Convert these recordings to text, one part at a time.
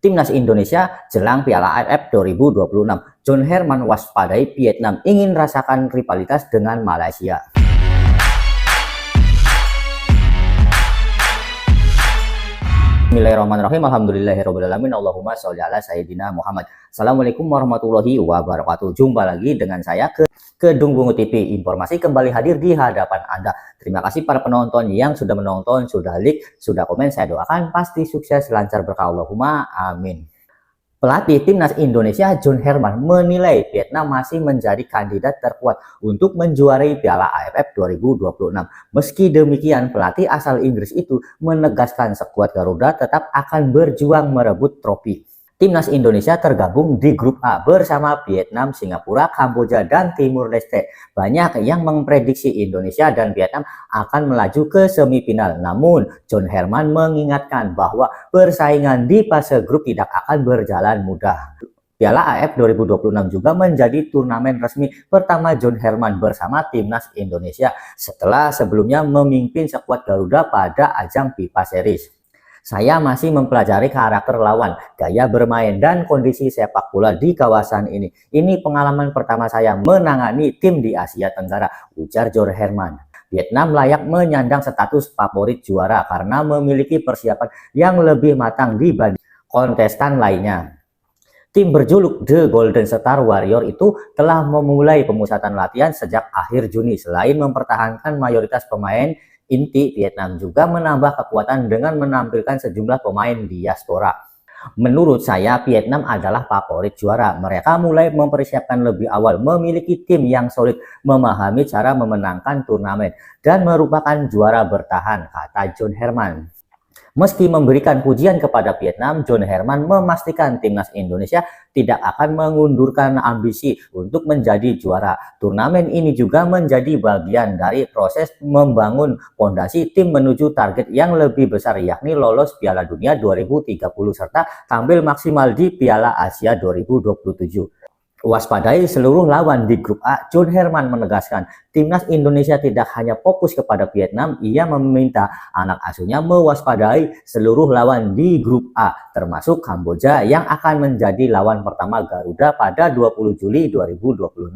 Timnas Indonesia jelang Piala AFF 2026. John Herman waspadai Vietnam ingin rasakan rivalitas dengan Malaysia. Bismillahirrahmanirrahim. Alhamdulillahirrahmanirrahim. Allahumma sholli ala sayyidina Muhammad. Assalamualaikum warahmatullahi wabarakatuh. Jumpa lagi dengan saya ke Kedung Bungu TV. Informasi kembali hadir di hadapan Anda. Terima kasih para penonton yang sudah menonton, sudah like, sudah komen. Saya doakan pasti sukses, lancar, berkah. Allahumma amin. Pelatih Timnas Indonesia John Herman menilai Vietnam masih menjadi kandidat terkuat untuk menjuarai Piala AFF 2026. Meski demikian, pelatih asal Inggris itu menegaskan skuad Garuda tetap akan berjuang merebut trofi. Timnas Indonesia tergabung di grup A bersama Vietnam, Singapura, Kamboja, dan Timur Leste. Banyak yang memprediksi Indonesia dan Vietnam akan melaju ke semifinal. Namun, John Herman mengingatkan bahwa persaingan di fase grup tidak akan berjalan mudah. Piala AFF 2026 juga menjadi turnamen resmi pertama John Herman bersama Timnas Indonesia setelah sebelumnya memimpin skuad Garuda pada ajang FIFA Series. Saya masih mempelajari karakter lawan, gaya bermain, dan kondisi sepak bola di kawasan ini. Ini pengalaman pertama saya menangani tim di Asia Tenggara, ujar John Herman. Vietnam layak menyandang status favorit juara karena memiliki persiapan yang lebih matang dibanding kontestan lainnya. Tim berjuluk The Golden Star Warrior itu telah memulai pemusatan latihan sejak akhir Juni. Selain mempertahankan mayoritas pemain inti, Vietnam juga menambah kekuatan dengan menampilkan sejumlah pemain diaspora. Menurut saya, Vietnam adalah favorit juara. Mereka mulai mempersiapkan lebih awal, memiliki tim yang solid, memahami cara memenangkan turnamen, dan merupakan juara bertahan, kata John Herman. Meski memberikan pujian kepada Vietnam, John Herman memastikan Timnas Indonesia tidak akan mengundurkan ambisi untuk menjadi juara. Turnamen ini juga menjadi bagian dari proses membangun fondasi tim menuju target yang lebih besar, yakni lolos Piala Dunia 2030 serta tampil maksimal di Piala Asia 2027. Waspadai seluruh lawan di grup A, John Herman menegaskan Timnas Indonesia tidak hanya fokus kepada Vietnam. Ia meminta anak asuhnya mewaspadai seluruh lawan di grup A, termasuk Kamboja yang akan menjadi lawan pertama Garuda pada 20 Juli 2026.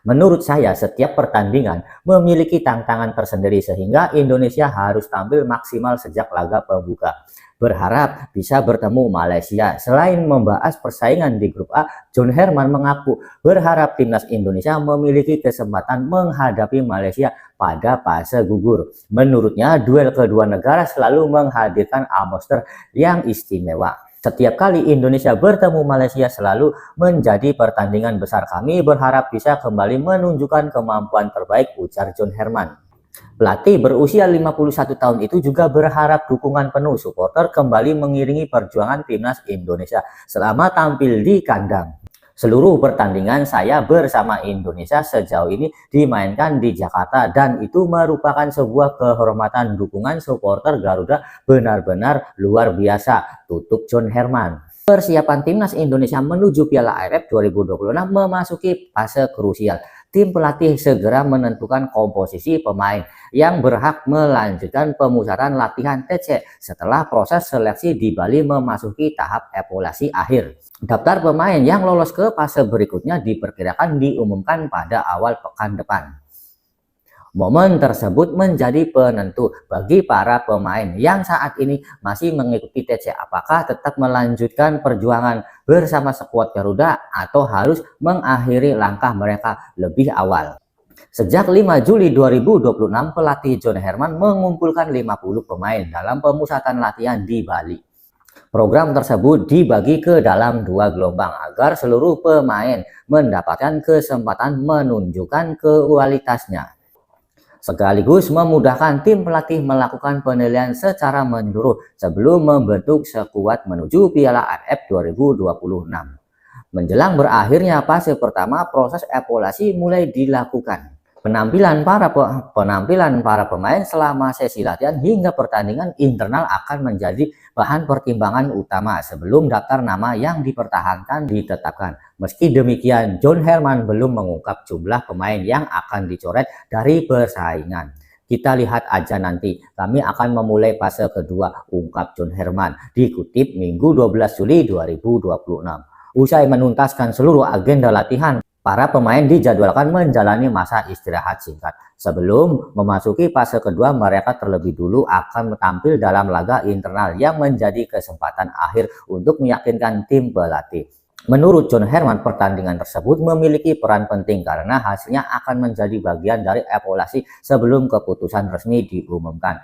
Menurut saya, setiap pertandingan memiliki tantangan tersendiri sehingga Indonesia harus tampil maksimal sejak laga pembuka. Berharap bisa bertemu Malaysia. Selain membahas persaingan di grup A, John Herman mengaku berharap Timnas Indonesia memiliki kesempatan menghadapi Malaysia pada fase gugur. Menurutnya, duel kedua negara selalu menghadirkan atmosfer yang istimewa. Setiap kali Indonesia bertemu Malaysia selalu menjadi pertandingan besar. Kami berharap bisa kembali menunjukkan kemampuan terbaik, ujar John Herman. Pelatih berusia 51 tahun itu juga berharap dukungan penuh supporter kembali mengiringi perjuangan Timnas Indonesia selama tampil di kandang. Seluruh pertandingan saya bersama Indonesia sejauh ini dimainkan di Jakarta dan itu merupakan sebuah kehormatan. Dukungan supporter Garuda benar-benar luar biasa, tutup John Herman. Persiapan Timnas Indonesia menuju Piala AFF 2026 memasuki fase krusial. Tim pelatih segera menentukan komposisi pemain yang berhak melanjutkan pemusatan latihan TC setelah proses seleksi di Bali memasuki tahap evaluasi akhir. Daftar pemain yang lolos ke fase berikutnya diperkirakan diumumkan pada awal pekan depan. Momen tersebut menjadi penentu bagi para pemain yang saat ini masih mengikuti TC. Apakah tetap melanjutkan perjuangan bersama skuad Garuda atau harus mengakhiri langkah mereka lebih awal? Sejak 5 Juli 2026, pelatih John Herman mengumpulkan 50 pemain dalam pemusatan latihan di Bali. Program tersebut dibagi ke dalam 2 gelombang agar seluruh pemain mendapatkan kesempatan menunjukkan kualitasnya, sekaligus memudahkan tim pelatih melakukan penilaian secara menyeluruh sebelum membentuk skuad menuju Piala AFF 2026. Menjelang berakhirnya fase pertama, proses evaluasi mulai dilakukan. Penampilan para pemain selama sesi latihan hingga pertandingan internal akan menjadi bahan pertimbangan utama sebelum daftar nama yang dipertahankan ditetapkan. Meski demikian, John Herman belum mengungkap jumlah pemain yang akan dicoret dari persaingan. Kita lihat aja nanti, kami akan memulai fase kedua, ungkap John Herman, dikutip Minggu 12 Juli 2026. Usai menuntaskan seluruh agenda latihan, para pemain dijadwalkan menjalani masa istirahat singkat. Sebelum memasuki fase kedua, mereka terlebih dulu akan tampil dalam laga internal yang menjadi kesempatan akhir untuk meyakinkan tim pelatih. Menurut John Herman, pertandingan tersebut memiliki peran penting karena hasilnya akan menjadi bagian dari evaluasi sebelum keputusan resmi diumumkan.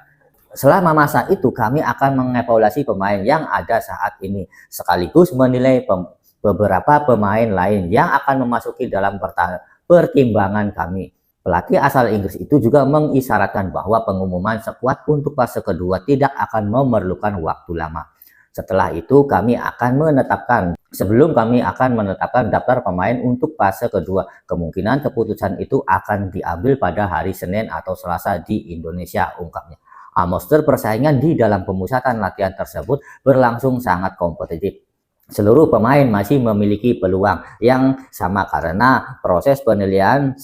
Selama masa itu, kami akan mengevaluasi pemain yang ada saat ini, sekaligus menilai beberapa pemain lain yang akan memasuki dalam pertimbangan kami. Pelatih asal Inggris itu juga mengisyaratkan bahwa pengumuman skuad untuk fase kedua tidak akan memerlukan waktu lama. Setelah itu sebelum kami akan menetapkan daftar pemain untuk fase kedua. Kemungkinan keputusan itu akan diambil pada hari Senin atau Selasa di Indonesia, ungkapnya. Atmosfer persaingan di dalam pemusatan latihan tersebut berlangsung sangat kompetitif. Seluruh pemain masih memiliki peluang yang sama karena proses penilaian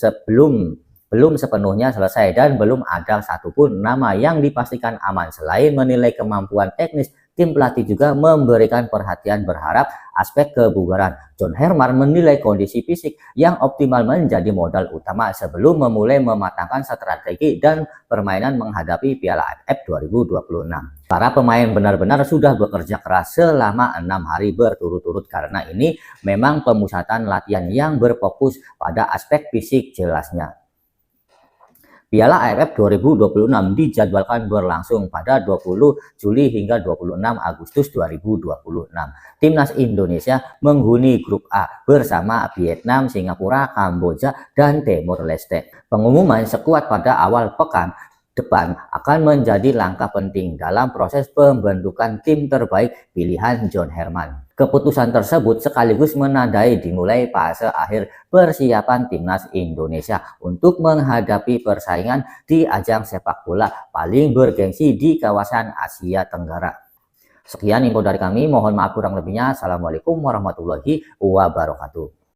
belum sepenuhnya selesai dan belum ada satupun nama yang dipastikan aman. Selain menilai kemampuan teknis, tim pelatih juga memberikan perhatian berharap aspek kebugaran. John Herman menilai kondisi fisik yang optimal menjadi modal utama sebelum memulai mematangkan strategi dan permainan menghadapi Piala AFF 2026. Para pemain benar-benar sudah bekerja keras selama 6 hari berturut-turut karena ini memang pemusatan latihan yang berfokus pada aspek fisik jelasnya. Piala AFF 2026 dijadwalkan berlangsung pada 20 Juli hingga 26 Agustus 2026. Timnas Indonesia menghuni grup A bersama Vietnam, Singapura, Kamboja, dan Timor Leste. Pengumuman skuad pada awal pekan depan akan menjadi langkah penting dalam proses pembentukan tim terbaik pilihan John Herman. Keputusan tersebut sekaligus menandai dimulai fase akhir persiapan timnas Indonesia untuk menghadapi persaingan di ajang sepak bola paling bergengsi di kawasan Asia Tenggara. Sekian info dari kami, mohon maaf kurang lebihnya. Assalamualaikum warahmatullahi wabarakatuh.